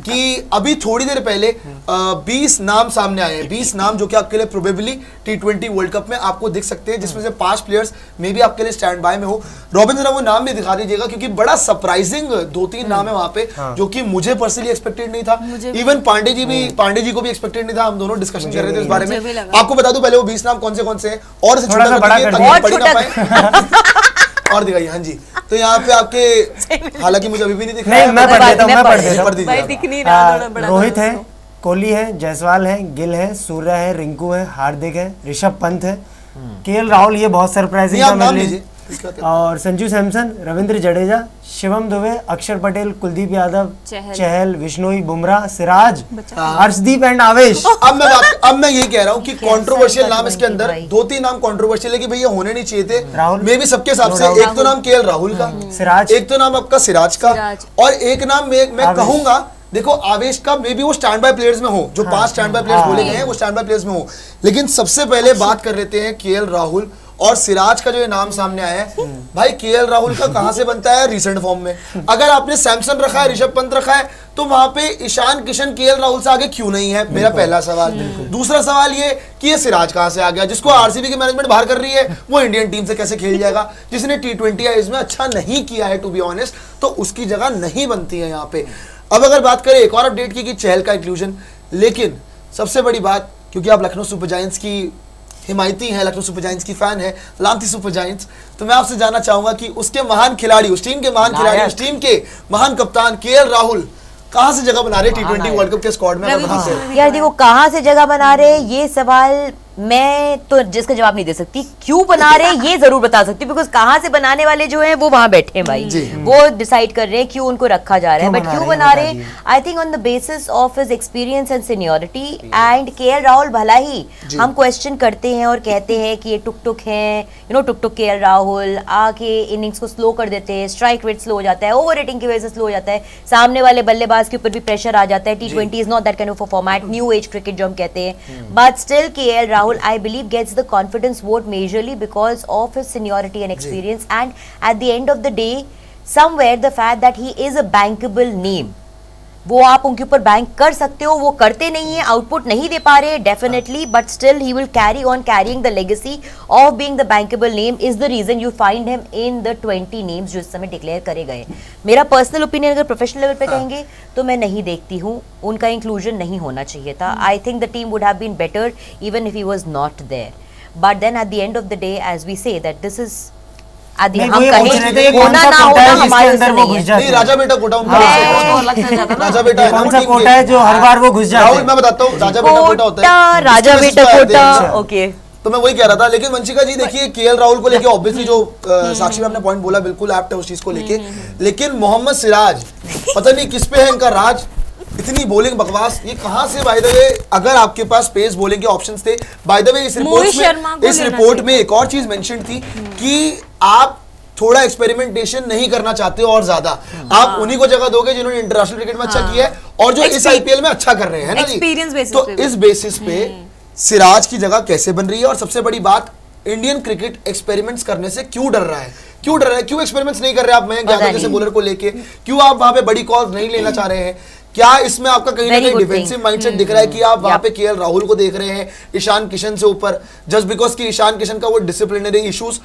कि अभी थोड़ी देर पहले 20 नाम सामने आए हैं, 20 नाम जो कि आपके लिए प्रोबेबली T20 वर्ल्ड कप में आपको दिख सकते हैं, जिसमें से 5 प्लेयर्स मे भी आपके लिए स्टैंड बाय में हो। रॉबिन जरा वो नाम भी दिखा दीजिएगा, क्योंकि बड़ा सरप्राइजिंग 2-3 नाम है वहां पे जो कि मुझे पर्सनली एक्सपेक्टेड नहीं था। इवन पांडे जी को भी एक्सपेक्टेड नहीं था। हम दोनों डिस्कशन कर रहे थे इस बारे में। आपको बता दूं पहले वो 20 नाम कौन से हैं और इसे छोटा कर दीजिए ताकि पढ़ ना पाए। और दिखाइए। हाँ जी, तो यहाँ पे आपके, हालांकि मुझे अभी भी नहीं दिख रहा है, मैं पढ़ देता हूँ, मैं पढ़ देता पढ़ दीजिए। दिख नहीं रहा। रोहित है, कोहली है, जायसवाल है, गिल है, सूर्या है, रिंकू है, हार्दिक है, ऋषभ पंत है, केएल राहुल, ये बहुत सरप्राइजिंग था मेरे लिए, और संजू सैमसन, रविंद्र जडेजा, शिवम दुबे, अक्षर पटेल, कुलदीप यादव, चहल, विश्नोई, बुमराह, सिराज, हर्षदीप एंड आवेश। अब मैं यही कह रहा हूँ कि कंट्रोवर्शियल नाम इसके अंदर 2-3 नाम कंट्रोवर्शियल है कि भैया होने नहीं चाहिए थे राहुल। मे भी सबके हिसाब से एक तो नाम केएल राहुल का, सिराज, एक तो नाम आपका सिराज का, और एक नाम मैं कहूंगा, देखो आवेश का मे भी वो स्टैंड बाय प्लेयर्स में हो, जो 5 स्टैंड बाय प्लेयर्स बोले गए हैं वो स्टैंड बाय प्लेयर्स में हो, लेकिन सबसे पहले बात कर लेते हैं केएल राहुल और सिराज का। जो ये नाम सामने आया है, भाई केएल राहुल का कहां से बनता है रिसेंट फॉर्म में? अगर आपने सैमसन रखा है, ऋषभ पंत रखा है, तो वहां पे ईशान किशन केएल राहुल से आगे क्यों नहीं है? मेरा पहला सवाल। दूसरा सवाल ये कि ये सिराज कहां से आ गया? जिसको आरसीबी की मैनेजमेंट बाहर कर रही है, वो इंडियन टीम से कैसे खेल जाएगा? जिसने T20 या इसमें अच्छा नहीं किया है, टू बी ऑनेस्ट, तो उसकी जगह नहीं बनती है यहाँ पे। अब अगर बात करें एक और अपडेट की कि चहल का इंक्लूजन, लेकिन सबसे बड़ी बात, क्योंकि आप लखनऊ सुपर जायंट्स की हिमायती हैं, लखनऊ सुपर जायंट्स की फैन है, लांती सुपर जायंट्स, तो मैं आपसे जानना चाहूंगा कि उसके महान खिलाड़ी, उस टीम के महान खिलाड़ी, उस टीम के महान कप्तान केएल राहुल कहां से जगह बना रहे T20 वर्ल्ड कप के स्क्वाड में? यार देखो, कहां से जगह बना रहे, ये सवाल मैं तो जिसका जवाब नहीं दे सकती। क्यों बना रहे ये जरूर बता सकती, बिकॉज कहां से बनाने वाले जो हैं वो वहां बैठे हैं भाई, वो डिसाइड कर रहे हैं क्यों उनको रखा जा रहा है। बट क्यों बना रहे, I think on the basis of his experience and seniority. And KL Rahul, भला ही हम क्वेश्चन करते हैं और कहते हैं कि ये टुक है, टुक केएल राहुल आके इनिंग्स को स्लो कर देते हैं, स्ट्राइक रेट स्लो हो जाता है, ओवर रेटिंग की वजह से स्लो हो जाता है, सामने वाले बल्लेबाज के ऊपर भी प्रेशर आ जाता है। T20 is not that kind of a format, new age cricket जो हम कहते हैं। But still KL Rahul, I believe, gets the confidence vote majorly because of his seniority and experience, and at the end of the day, somewhere the fact that he is a bankable name, वो आप उनके ऊपर bank कर सकते हो, वो करते नहीं है, आउटपुट नहीं दे पा रहे definitely, but still he will carry on carrying the legacy of being the bankable name, is the reason you find him in the 20 names जो इस समय डिक्लेयर करे गए। मेरा पर्सनल ओपिनियन अगर प्रोफेशनल लेवल पे कहेंगे तो मैं नहीं देखती हूँ, उनका इंक्लूजन नहीं होना चाहिए था। I think the team would have been better even if he was not there, but then at the end of the day, as we say that this is हम कहें होना ना होना हमारे अंदर नहीं है। राजा बेटा कोटा उनका राजा बेटा है, कौन सा कोटा है जो हर बार वो घुस जाता है? मैं बताता हूँ, राजा बेटा कोटा होता है, राजा बेटा कोटा। ओके, तो मैं वही कह रहा था। लेकिन वंशिका जी देखिए, केएल राहुल को लेके ऑब्वियसली जो साक्षी में आपने पॉइंट बोला बिल्कुल एप्ट है उस चीज को लेके, लेकिन मोहम्मद सिराज पता नहीं किस पे है इनका राज, इतनी बॉलिंग बकवास, ये कहां से? बाय द वे, अगर आपके पास पेस बॉलिंग के ऑप्शंस थे, बाय द वे इस रिपोर्ट में एक और चीज मेंशन थी कि आप थोड़ा एक्सपेरिमेंटेशन नहीं करना चाहते हो और ज्यादा, आप उन्हीं को जगह दोगे जिन्होंने इंटरनेशनल क्रिकेट में अच्छा किया है और जो इस आईपीएल में अच्छा कर रहे हैं ना जी। तो इस बेसिस पे सिराज की जगह कैसे बन रही है? और सबसे बड़ी बात, इंडियन क्रिकेट एक्सपेरिमेंट्स करने से क्यों डर रहा है? क्यों एक्सपेरिमेंट्स नहीं कर रहे आप मयंक यादव जैसे बॉलर को लेके? क्यों आप वहां पे बड़ी कॉल्स नहीं लेना चाह रहे हैं? क्या इसमें आपका कहीं ना कहीं डिफेंसिव माइंडसेट दिख रहा है कि आप वहां पे केएल राहुल को देख रहे हैं ईशान किशन से ऊपर, जस्ट बिकॉज कि ईशान किशन का वो डिसिप्लिनरी इश्यूज,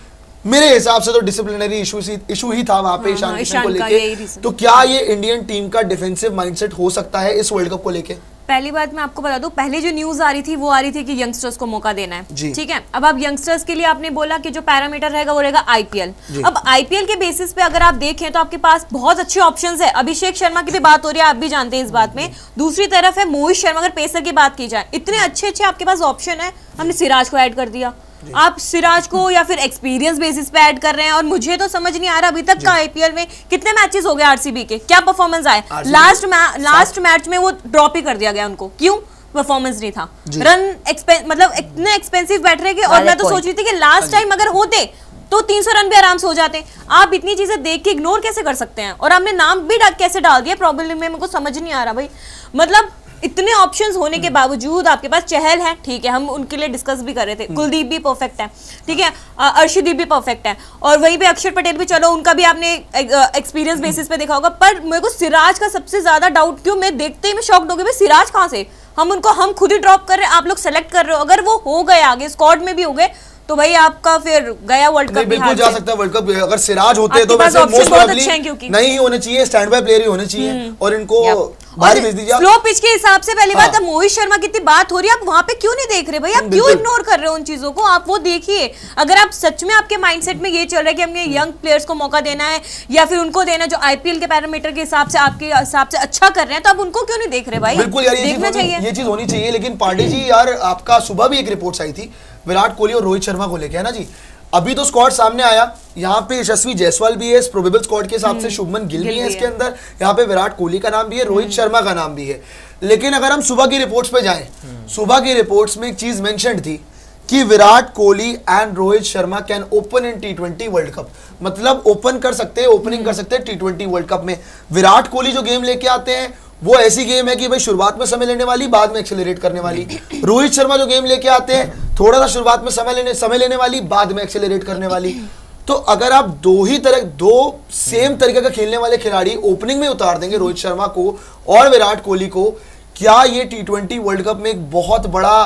मेरे हिसाब से तो डिसिप्लिनरी इशू ही था वहां पे ईशान किशन को लेके। तो क्या ये इंडियन टीम का डिफेंसिव माइंडसेट हो सकता है इस वर्ल्ड कप को लेके? पहली बात मैं आपको बता दूं, पहले जो न्यूज आ रही थी वो आ रही थी कि यंगस्टर्स को मौका देना है, ठीक है। अब आप यंगस्टर्स के लिए आपने बोला कि जो पैरामीटर रहेगा वो रहेगा आईपीएल। अब आईपीएल के बेसिस पे अगर आप देखें तो आपके पास बहुत अच्छे ऑप्शंस है। अभिषेक शर्मा की भी बात हो रही है, आप भी जानते हैं इस बात में। दूसरी तरफ है मोहित शर्मा, अगर पेसर की बात की जाए, इतने अच्छे अच्छे आपके पास ऑप्शन है। हमने सिराज को ऐड कर दिया, आप सिराज को या फिर एक्सपीरियंस बेसिस पे ऐड कर रहे हैं, और मुझे तो समझ नहीं आ रहा अभी तक का आईपीएल में कितने मैचेस हो गए आरसीबी के, क्या परफॉर्मेंस आए? लास्ट मैच में वो ड्रॉप ही कर दिया गया उनको, क्यों? परफॉर्मेंस नहीं था, रन मतलब इतने एक्सपेंसिव बैठ रहे और मैं तो सोच रही थी कि लास्ट टाइम अगर होते तो 300 रन भी आराम से हो जाते। आप इतनी चीजें देख के इग्नोर कैसे कर सकते हैं? और हमने नाम भी कैसे डाल दिया प्रॉब्लम में, मेरे को समझ नहीं आ रहा भाई। मतलब इतने ऑप्शंस होने के बावजूद आपके पास चहल है, ठीक है, हम उनके लिए डिस्कस भी कर रहे थे, कुलदीप भी परफेक्ट है, ठीक है, अर्शदीप भी परफेक्ट है, और वहीं पे अक्षर पटेल भी, चलो उनका भी आपने एक्सपीरियंस बेसिस पे देखा होगा, पर मेरे को सिराज का सबसे ज्यादा डाउट, क्यों, मैं देखते ही मैं शॉक्ड हो गई, भाई सिराज कहाँ से, हम खुद ही ड्रॉप कर रहे हैं, आप लोग सेलेक्ट कर रहे हो, अगर वो हो गए आगे स्क्वाड में भी हो गए तो भाई आपका फिर गया वर्ल्ड कप। बिल्कुल जा सकता है वर्ल्ड कप, अगर सिराज होते तो वैसे मोस्ट प्रोबेबली नहीं ही होने चाहिए, स्टैंड बाय प्लेयर ही होने चाहिए, और इनको बाहर भेज दीजिए। स्लो पिच के हिसाब से पहली बात, मोहित शर्मा की इतनी बात हो रही है, आप वहां पे क्यों नहीं देख रहे भाई, आप क्यों इग्नोर कर रहे हो उन चीजों को, आप वो देखिए। अगर आप सच में आपके माइंडसेट में ये चल रहा है कि हमें यंग प्लेयर्स को मौका देना है, या फिर उनको देना जो आईपीएल के पैरामीटर के हिसाब से आपके हिसाब से अच्छा कर रहे हैं, तो आप उनको क्यों नहीं देख रहे भाई? बिल्कुल यार, देखना चाहिए, ये चीज होनी चाहिए। लेकिन पांडे जी यार, आपका सुबह भी एक रिपोर्ट्स आई थी विराट कोहली और रोहित शर्मा को लेके, है ना जी, अभी तो स्क्वाड सामने आया, यहाँ पे यशस्वी जायसवाल भी है इस प्रोबेबल स्क्वाड के हिसाब से, शुभमन गिल भी है इसके अंदर, यहाँ पे विराट कोहली का नाम भी है, रोहित शर्मा का नाम भी है। लेकिन अगर हम सुबह की रिपोर्ट्स पे जाएं, सुबह की रिपोर्ट्स में एक चीज मेंशन थी कि Virat Kohli and Rohit Sharma can open in T20 world cup, मतलब ओपन कर सकते हैं, ओपनिंग कर सकते हैं T20 वर्ल्ड कप में। विराट कोहली जो गेम लेके आते हैं वो ऐसी गेम है कि भाई शुरुआत में समय लेने वाली, बाद में एक्सेलरेट करने वाली। रोहित शर्मा जो गेम लेके आते हैं थोड़ा सा शुरुआत में समय लेने वाली, बाद में एक्सेलरेट करने वाली। तो अगर आप दो सेम तरीके का खेलने वाले खिलाड़ी ओपनिंग में उतार देंगे, रोहित शर्मा को और विराट कोहली को, क्या ये T20 वर्ल्ड कप में एक बहुत बड़ा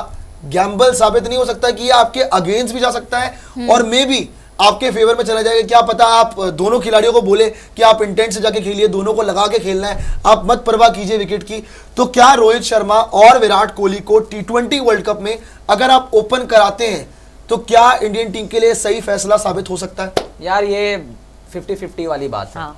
गैम्बल साबित नहीं हो सकता कि ये आपके अगेंस्ट भी जा सकता है और मे बी आपके फेवर में चला जाएगा? क्या पता आप दोनों खिलाड़ियों को बोले कि आप इंटेंट से जाके खेलिए, दोनों को लगा के खेलना है, आप मत परवाह कीजिए विकेट की। तो क्या रोहित शर्मा और विराट कोहली को T20 वर्ल्ड कप में अगर आप ओपन कराते हैं तो क्या इंडियन टीम के लिए सही फैसला साबित हो सकता है? यार ये 50-50 वाली बात है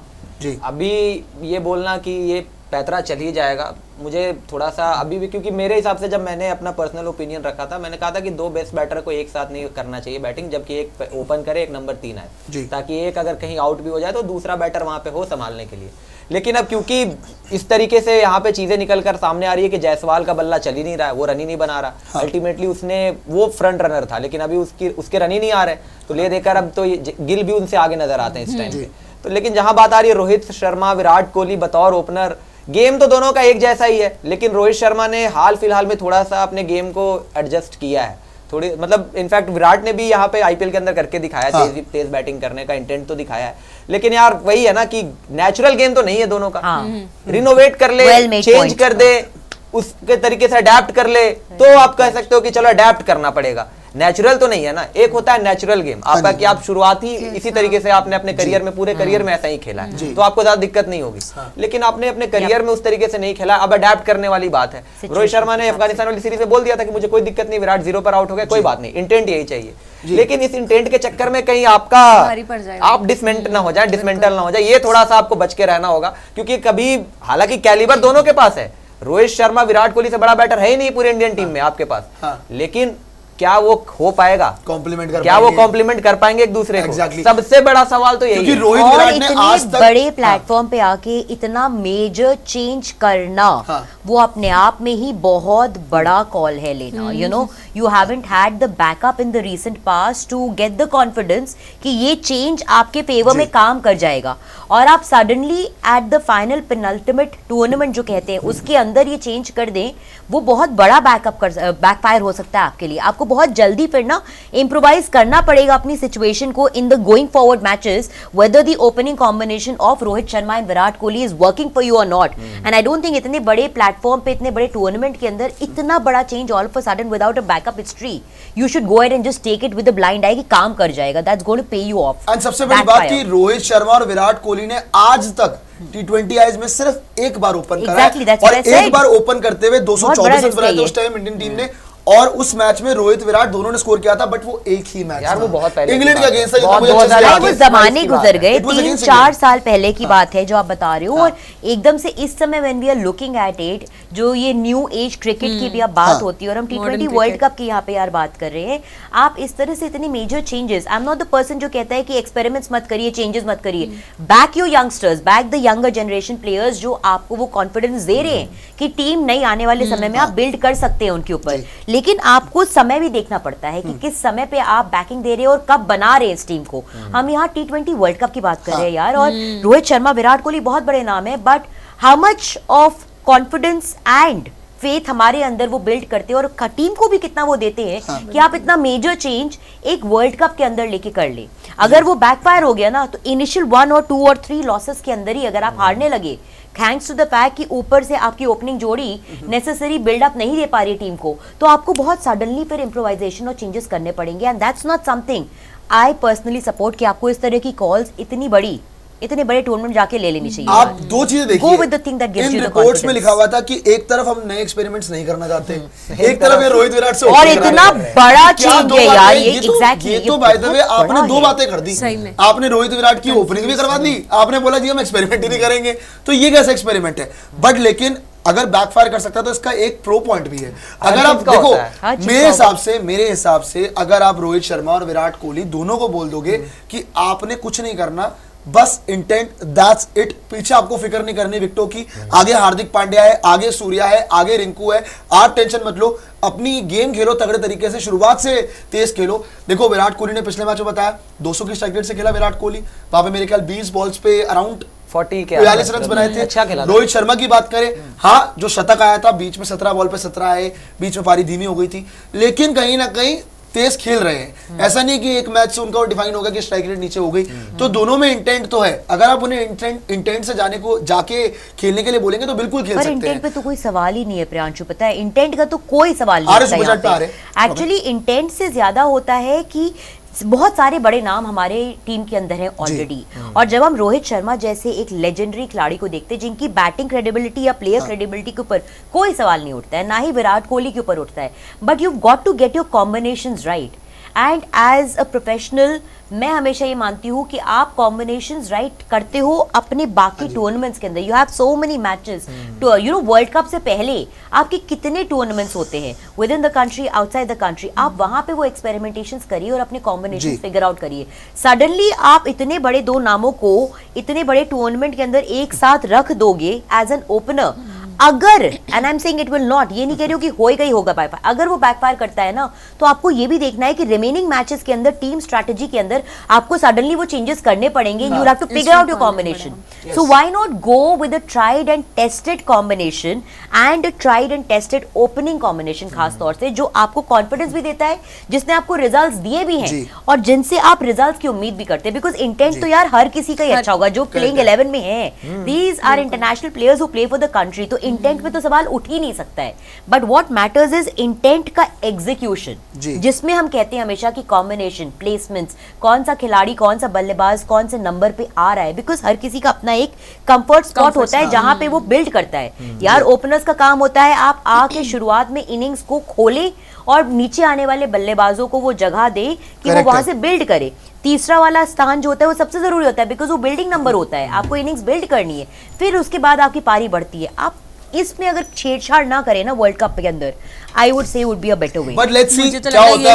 जी। अभी ये बोलना कि ये पैतरा चल ही जाएगा, मुझे थोड़ा सा अभी भी, क्योंकि मेरे हिसाब से जब मैंने अपना पर्सनल ओपिनियन रखा था, मैंने कहा था कि दो बेस्ट बैटर को एक साथ नहीं करना चाहिए बैटिंग, जबकि एक ओपन करे, एक नंबर 3 आए, ताकि एक अगर कहीं आउट भी हो जाए तो दूसरा बैटर वहां पे हो संभालने के लिए। लेकिन अब क्योंकि इस तरीके से यहाँ पे चीजें निकल कर सामने आ रही है कि जायसवाल का बल्ला चल ही नहीं रहा है, वो रन ही नहीं बना रहा, अल्टीमेटली उसने वो फ्रंट रनर था लेकिन अभी उसके रन ही नहीं आ रहे, तो ले देकर अब तो गिल भी उनसे आगे नजर आते हैं इस टाइम पे। तो लेकिन जहां बात आ रही है रोहित शर्मा विराट कोहली बतौर ओपनर, गेम तो दोनों का एक जैसा ही है, लेकिन रोहित शर्मा ने हाल फिलहाल में थोड़ा सा अपने गेम को एडजस्ट किया है, थोड़ी मतलब इनफैक्ट विराट ने भी यहाँ पे आईपीएल के अंदर करके दिखाया, तेज बैटिंग करने का इंटेंट तो दिखाया है, लेकिन यार वही है ना कि नेचुरल गेम तो नहीं है दोनों का। रिनोवेट कर ले, चेंज कर दे, उसके तरीके से अडेप्ट कर ले, तो आप कह सकते हो कि चलो अडेप्ट करना पड़ेगा। नेचुरल तो नहीं है ना, एक होता है नेचुरल गेम आपका कि आप शुरुआत ही इसी तरीके से आपने अपने करियर में, पूरे करियर में ऐसा ही खेला है, तो आपको ज्यादा दिक्कत नहीं होगी। लेकिन आपने अपने करियर में उस तरीके से नहीं खेला, अब अडेप्ट करने वाली बात है। रोहित शर्मा ने अफगानिस्तान वाली सीरीज में बोल दिया था कि मुझे कोई दिक्कत नहीं, विराट 0 पर आउट हो गया, कोई बात नहीं, इंटेंट यही चाहिए। लेकिन इस इंटेंट के चक्कर में कहीं आपका आप डिसमेंटल ना हो जाए, ये थोड़ा सा आपको बच के रहना होगा, क्योंकि कभी हालांकि कैलिबर दोनों के पास है, रोहित शर्मा विराट कोहली से बड़ा बैटर है ही नहीं पूरी इंडियन टीम में आपके पास, लेकिन क्या वो हो पाएगा, कॉम्प्लीमेंट कर पाएंगे एक दूसरे को? सबसे बड़ा सवाल तो यही है। रोहित और विराट ने आज इतने तक बड़े प्लेटफॉर्म पे आके इतना मेजर चेंज करना, वो अपने आप में ही बहुत बड़ा कॉल है लेना। You know, you haven't had the backup in the recent past to get the confidence कि ये चेंज आपके फेवर में काम कर जाएगा, और आप suddenly at the final penultimate tournament जो कहते हैं उसके अंदर ये चेंज कर दें, वो बहुत बड़ा बैकफायर हो सकता है आपके लिए। आपको बहुत जल्दी फिर ना इम्प्रोवाइज करना पड़ेगा अपनी सिचुएशन को in the going forward matches, whether the opening combination of Rohit Sharma and Virat Kohli is working for you और not. And I don't think इतने बड़े प्लेटफॉर्म पे, इतने बड़े टूर्नामेंट के अंदर इतना बड़ा change all of a sudden without a backup history, you should go ahead and just take it with the blind eye कि काम कर जाएगा, that's going to pay you off. And सबसे बड़ी बात कि रोहित शर्मा और विराट कोहली ने आज तक T20 आईज में सिर्फ एक बार ओपन करा है, और एक बार ओपन करते हुए 224 रन बनाए थे उस टाइम इंडियन टीम ने, और उस मैच में रोहित विराट दोनों ने स्कोर किया था, बट वो एक ही मैच यार, वो बहुत पहले इंग्लैंड के अगेंस्ट वो जमाने गुजर गए, 3-4 साल पहले की बात है जो आप बता रहे हो। और एकदम से इस समय when we are looking at it, जो ये न्यू एज क्रिकेट की भी अब बात होती है, और हम T20 वर्ल्ड कप की यहाँ पे यार बात कर रहे हैं, आप इस तरह से इतनी major changes, I am not the person जो कहता है कि एक्सपेरिमेंट्स मत करिए, चेंजेस मत करिए, back your youngsters, back the younger generation players जो आपको वो कॉन्फिडेंस दे रहे हैं कि टीम नई आने वाले समय में आप बिल्ड कर सकते हैं उनके ऊपर। लेकिन आपको समय भी देखना पड़ता है कि किस समय पे आप बैकिंग दे रहे हैं और कब बना रहे हैं इस टीम को। हम यहाँ T20 वर्ल्ड कप की बात कर रहे हैं यार, और रोहित शर्मा विराट कोहली बहुत बड़े नाम है, but how much of confidence and faith हमारे अंदर वो बिल्ड करते हैं और टीम को भी कितना वो देते हैं कि आप इतना मेजर चेंज एक वर्ल्ड कप के अंदर लेके कर ले। अगर वो बैकफायर हो गया ना तो इनिशियल 1 और 2 और 3 लॉसेस के अंदर ही अगर आप हारने लगे, थैंक्स टू द फैक्ट कि ऊपर से आपकी ओपनिंग जोड़ी नेसेसरी बिल्डअप नहीं दे पा रही टीम को, तो आपको बहुत सडनली फिर इम्प्रोवाइजेशन और चेंजेस करने पड़ेंगे and that's not something I personally support कि आपको इस तरह की कॉल्स इतने बड़े टूर्नामेंट जाके ले लेनी चाहिए। आप दो चीजें देखिए, Go with the thing that gives in you the reports में confidence. लिखा हुआ था कि एक तरफ हम नए एक्सपेरिमेंट्स नहीं करना चाहते, एक तरफ ये रोहित विराट से और opening इतना करा रहे हैं। बड़ा क्या change दो है बातें? यार, ये तो exactly, ये ये तो बाय द वे बहुत आपने बड़ा दो है। बातें कर दी। सही में। आपने रोहित विराट की ओपनिंग भी करवा दी, आपने बोला जी हम एक्सपेरिमेंट ही नहीं करेंगे, तो ये कैसा एक्सपेरिमेंट है? बट लेकिन अगर बैकफायर कर सकता है तो इसका एक प्रो पॉइंट भी है। अगर आप चीज का देखो, होता है। हर चीज मेरे हिसाब से अगर आप रोहित शर्मा और विराट कोहली दोनों को बोल दोगे कि आपने कुछ नहीं करना, बस इंटेंट, दैट्स इट, पीछे आपको फिक्र नहीं करनी विकेटों की, आगे हार्दिक पांड्या है, आगे सूर्या है, आगे रिंकू है, आप टेंशन मत लो, अपनी गेम खेलो तगड़े तरीके से, शुरुआत से तेज खेलो। देखो विराट कोहली ने पिछले मैच में बताया 200 की स्ट्राइक रेट से खेला विराट कोहली, वहां पे मेरे ख्याल 20 बॉल्स पे अराउंड 42 रन बनाए थे। अच्छा खेला था। रोहित शर्मा की बात करें, हाँ जो शतक आया था बीच में 17 बॉल पे 17 आए, बीच में पारी धीमी हो गई थी, लेकिन कहीं ना कहीं तेज खेल रहे हैं। ऐसा नहीं कि एक मैच से उनका डिफाइन होगा कि स्ट्राइक रेट नीचे हो गई, तो दोनों में इंटेंट तो है। अगर आप उन्हें इंटेंट से जाके खेलने के लिए बोलेंगे तो बिल्कुल खेल पर सकते इंटेंट हैं। पे तो कोई सवाल ही नहीं है प्रियांशु, पता है इंटेंट का तो कोई सवाल नहीं आ रहे होता सुपर चैट पे आ यहाँ पे। एक्चुअली इंटेंट से ज्यादा होता है कि बहुत सारे बड़े नाम हमारे टीम के अंदर हैं ऑलरेडी, और जब हम रोहित शर्मा जैसे एक लेजेंडरी खिलाड़ी को देखते हैं जिनकी बैटिंग क्रेडिबिलिटी या प्लेयर क्रेडिबिलिटी के ऊपर कोई सवाल नहीं उठता है, ना ही विराट कोहली के ऊपर उठता है, but you got to get your combinations right. And as a professional मैं हमेशा ये मानती हूँ कि आप कॉम्बिनेशंस राइट करते हो अपने बाकी टूर्नामेंट्स के अंदर। You have so many matches too, you know world cup से पहले आपके कितने टूर्नामेंट्स होते हैं within the country, outside the country, आप वहां पे वो एक्सपेरिमेंटेशंस करिए और अपने कॉम्बिनेशन फिगर आउट करिए। सडनली आप इतने बड़े दो नामों को इतने बड़े टूर्नामेंट के अंदर एक साथ रख दोगे एज एन ओपनर, अगर, and I am saying it will not, ये नहीं कह रही हूँ कि होएगा ही होगा बैकफायर, अगर वो बैकफायर करता है ना तो आपको ये भी देखना है कि रिमेनिंग मैचेस के अंदर टीम स्ट्रेटजी के अंदर आपको सडनली वो चेंजेस करने पड़ेंगे। You have to figure out your combination, so why not go with a tried and tested combination and tried and tested opening combination, खास तौर से जो आपको कॉन्फिडेंस भी देता है, जिसने आपको रिजल्ट्स दिए भी हैं और जिनसे आप रिजल्ट्स की उम्मीद भी करते हैं, बिकॉज इंटेंट तो यार हर किसी का ही अच्छा होगा जो प्लेइंग 11 में है। These are international players who play for the country, तो इंटेंट में तो सवाल उठ ही नहीं सकता है, but what matters is intent का एग्जीक्यूशन, जिसमें हम कहते हैं हमेशा कि कॉम्बिनेशन, प्लेसमेंट्स, कौन सा खिलाड़ी, कौन सा बल्लेबाज कौन से नंबर पे आ रहा है, बिकॉज हर किसी का अपना एक कंफर्ट स्पॉट होता है जहां पे वो बिल्ड करता है। यार ओपनर्स का काम होता है आप आके शुरुआत में इनिंग्स को खोले और नीचे आने वाले बल्लेबाजों को वो जगह दे कि वो वहां से बिल्ड करे। तीसरा वाला स्थान जो होता है वो सबसे जरूरी होता है, बिकॉज वो बिल्डिंग नंबर होता है, आपको इनिंग्स बिल्ड करनी है, फिर उसके बाद आपकी पारी बढ़ती है। आप इसमें अगर छेड़छाड़ ना करें ना वर्ल्ड कप के अंदर, I would say would be a better way. But let's see मुझे तो क्या लग रहा है होता है।